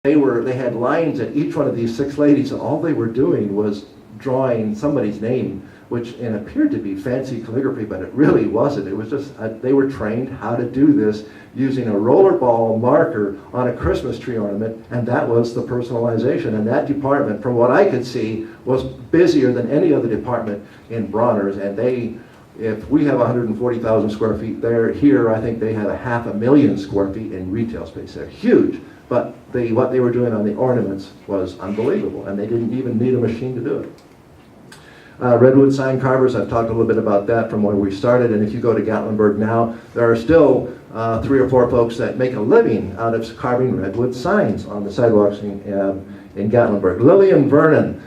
they had lines at each one of these 6 ladies, and all they were doing was drawing somebody's name, which appeared to be fancy calligraphy, but it really wasn't. It was just, they were trained how to do this using a rollerball marker on a Christmas tree ornament, and that was the personalization. And that department, from what I could see, was busier than any other department in Bronner's, and if we have 140,000 square feet here, I think they have 500,000 square feet in retail space. They're huge, but what they were doing on the ornaments was unbelievable, and they didn't even need a machine to do it. Redwood sign carvers, I've talked a little bit about that from where we started, and if you go to Gatlinburg now, there are still 3 or 4 folks that make a living out of carving redwood signs on the sidewalks in Gatlinburg. Lily and Vernon,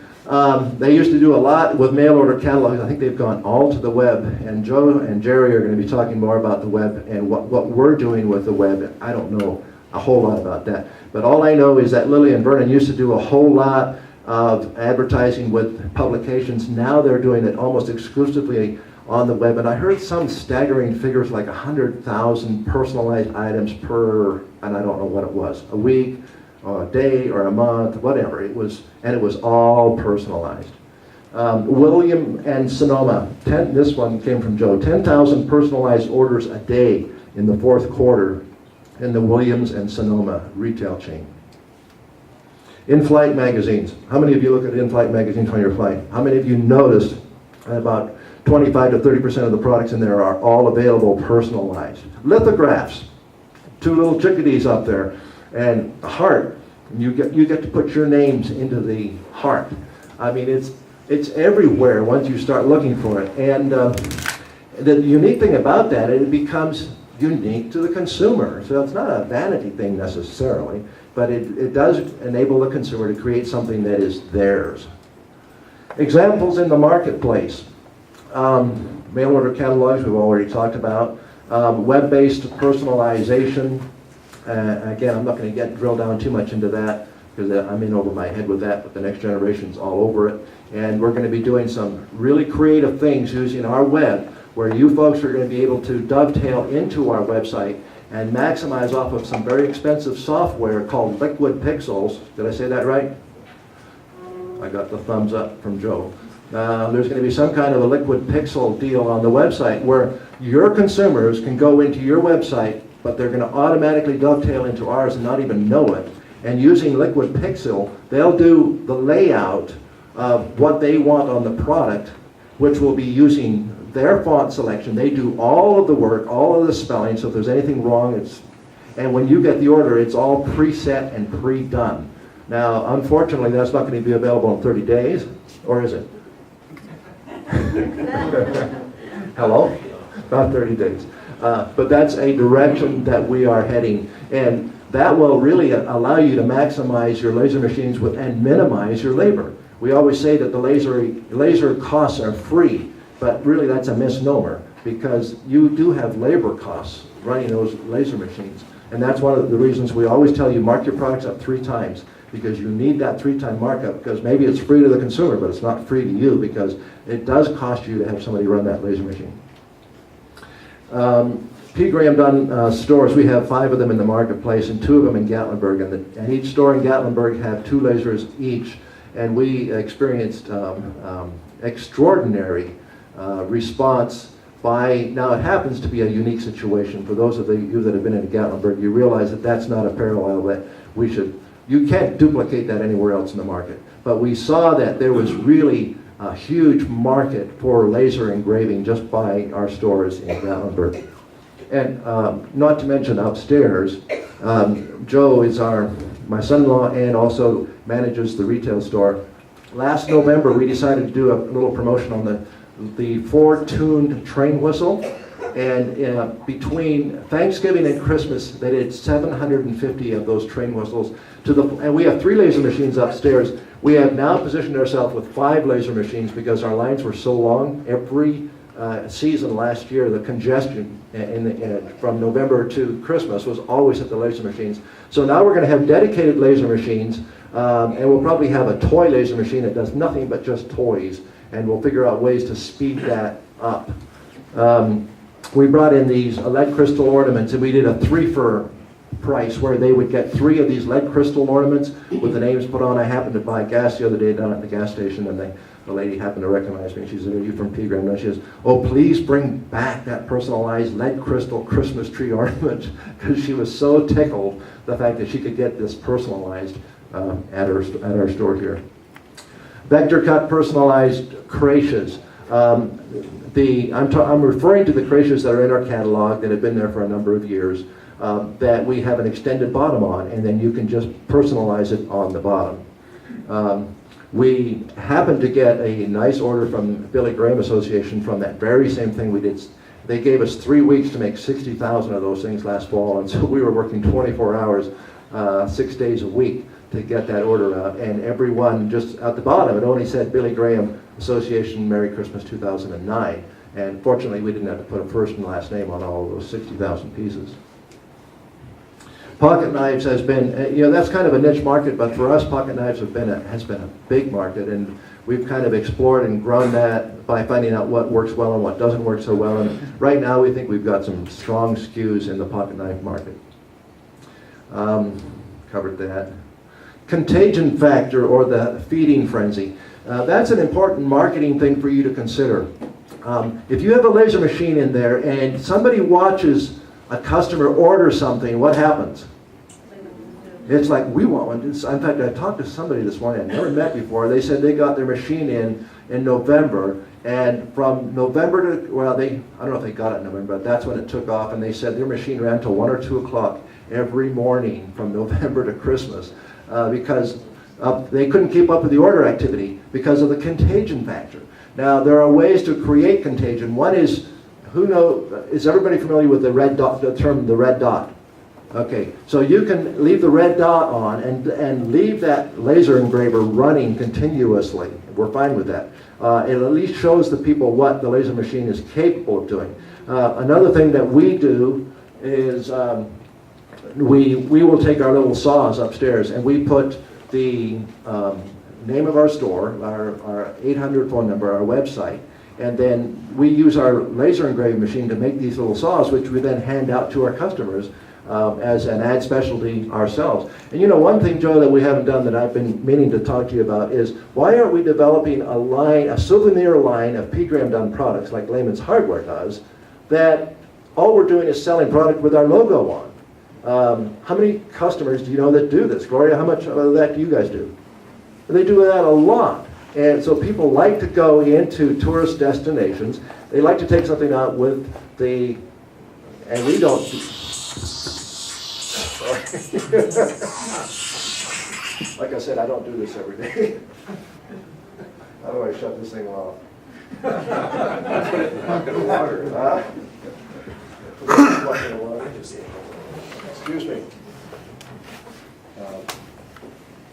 they used to do a lot with mail order catalogs. I think they've gone all to the web, and Joe and Jerry are going to be talking more about the web and what we're doing with the web. I don't know a whole lot about that, but all I know is that Lily and Vernon used to do a whole lot of advertising with publications. Now they're doing it almost exclusively on the web, and I heard some staggering figures like 100,000 personalized items per, and I don't know what it was, a week or a day or a month, whatever it was, and it was all personalized. William and Sonoma, this one came from Joe, 10,000 personalized orders a day in the 4th quarter in the Williams and Sonoma retail chain. In-flight magazines. How many of you look at in-flight magazines on your flight? How many of you noticed that about 25 to 30% of the products in there are all available personalized? Lithographs. 2 little chickadees up there. And the heart. You get to put your names into the heart. I mean, it's everywhere once you start looking for it. And the unique thing about that, it becomes unique to the consumer. So it's not a vanity thing necessarily, but it does enable the consumer to create something that is theirs. Examples in the marketplace. Mail order catalogs we've already talked about. Web-based personalization. Again, I'm not going to drill down too much into that because I'm in over my head with that, but the next generation's all over it. And we're going to be doing some really creative things using our web, where you folks are going to be able to dovetail into our website and maximize off of some very expensive software called Liquid Pixels. Did I say that right? I got the thumbs up from Joe. There's going to be some kind of a Liquid Pixel deal on the website where your consumers can go into your website, but they're going to automatically dovetail into ours and not even know it. And using Liquid Pixel, they'll do the layout of what they want on the product, which will be using their font selection. They do all of the work, all of the spelling, so if there's anything wrong, and when you get the order, it's all preset and pre-done. Now, unfortunately, that's not going to be available in 30 days, or is it? Hello? Not 30 days. But that's a direction that we are heading, and that will really allow you to maximize your laser machines and minimize your labor. We always say that the laser costs are free, but really that's a misnomer because you do have labor costs running those laser machines. And that's one of the reasons we always tell you mark your products up 3 times, because you need that 3-time markup, because maybe it's free to the consumer, but it's not free to you because it does cost you to have somebody run that laser machine. P. Graham Dunn stores, we have 5 of them in the marketplace and 2 of them in Gatlinburg, and each store in Gatlinburg have 2 lasers each, and we experienced extraordinary response by, now it happens to be a unique situation. For those of you that have been in Gatlinburg, you realize that that's not a parallel that you can't duplicate that anywhere else in the market. But we saw that there was really a huge market for laser engraving just by our stores in Gatlinburg. And not to mention upstairs, Joe is my son-in-law and also manages the retail store. Last November, we decided to do a little promotion on the Ford-tuned train whistle. And between Thanksgiving and Christmas, they did 750 of those train whistles. And we have 3 laser machines upstairs. We have now positioned ourselves with 5 laser machines because our lines were so long. Every season last year, the congestion from November to Christmas was always at the laser machines. So now we're going to have dedicated laser machines, and we'll probably have a toy laser machine that does nothing but just toys, and we'll figure out ways to speed that up. We brought in these lead crystal ornaments, and we did a 3 for price where they would get 3 of these lead crystal ornaments with the names put on. I happened to buy gas the other day down at the gas station, and the lady happened to recognize me. She said, "Are you from Pegram?" And she says, "Oh, please bring back that personalized lead crystal Christmas tree ornament," because she was so tickled the fact that she could get this personalized at our store here. Vector cut personalized creches. I'm referring to the creches that are in our catalog that have been there for a number of years, that we have an extended bottom on, and then you can just personalize it on the bottom. We happened to get a nice order from Billy Graham Association from that very same thing we did. They gave us 3 weeks to make 60,000 of those things last fall, and so we were working 24 hours, 6 days a week to get that order out. And everyone just at the bottom, it only said Billy Graham Association Merry Christmas 2009. And fortunately, we didn't have to put a first and last name on all of those 60,000 pieces. Pocket knives has been, that's kind of a niche market, but for us, pocket knives has been a big market, and we've kind of explored and grown that by finding out what works well and what doesn't work so well. And right now, we think we've got some strong SKUs in the pocket knife market. Covered that. Contagion factor, or the feeding frenzy. That's an important marketing thing for you to consider. If you have a laser machine in there and somebody watches a customer order something, what happens? It's like, we want one. In fact, I talked to somebody this morning I'd never met before. They said they got their machine in November, and from November to, I don't know if they got it in November, but that's when it took off, and they said their machine ran till 1 or 2 o'clock every morning from November to Christmas because they couldn't keep up with the order activity because of the contagion factor. Now, there are ways to create contagion. One is, is everybody familiar with the red dot, the term the red dot? Okay, so you can leave the red dot on and leave that laser engraver running continuously. We're fine with that. It at least shows the people what the laser machine is capable of doing. Another thing that we do is we will take our little saws upstairs and we put the name of our store, our 800 phone number, our website, and then we use our laser engraving machine to make these little saws, which we then hand out to our customers as an ad specialty ourselves. And one thing, Joe, that we haven't done that I've been meaning to talk to you about is, why aren't we developing a souvenir line of Pegram Dunn products like Layman's Hardware does, that all we're doing is selling product with our logo on? How many customers do you know that do this? Gloria, how much of that do you guys do? They do that a lot. And so people like to go into tourist destinations. They like to take something out with and we don't. Like I said, I don't do this every day. How do I shut this thing off? Put it in the bucket of water. Put it in the bucket of water. Excuse me.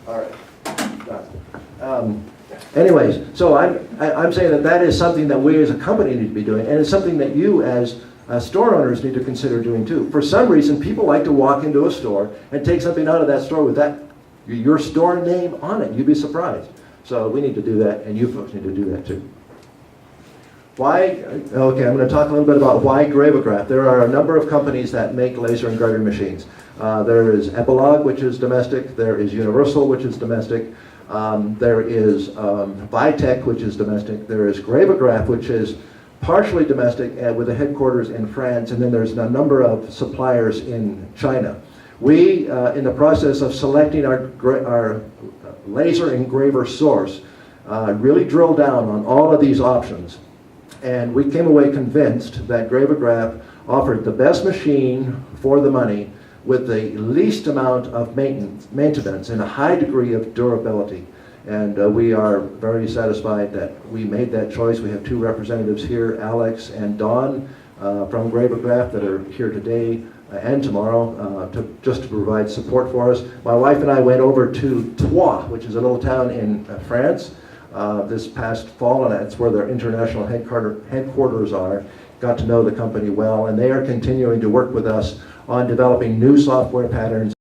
All right. Anyways, so I'm saying that is something that we as a company need to be doing, and it's something that you as store owners need to consider doing too. For some reason, people like to walk into a store and take something out of that store with your store name on it. You'd be surprised. So we need to do that, and you folks need to do that too. Why? Okay, I'm going to talk a little bit about why Gravograph. There are a number of companies that make laser engraving machines. There is Epilog, which is domestic. There is Universal, which is domestic. There is Vitech, which is domestic. There is Gravograph, which is partially domestic with a headquarters in France, and then there's a number of suppliers in China. We, in the process of selecting our laser engraver source, really drilled down on all of these options, and we came away convinced that Gravograph offered the best machine for the money with the least amount of maintenance and a high degree of durability. And we are very satisfied that we made that choice. We have 2 representatives here, Alex and Dunn from Gravograph, that are here today and tomorrow just to provide support for us. My wife and I went over to Troyes, which is a little town in France, this past fall, and that's where their international headquarters are. Got to know the company well, and they are continuing to work with us on developing new software patterns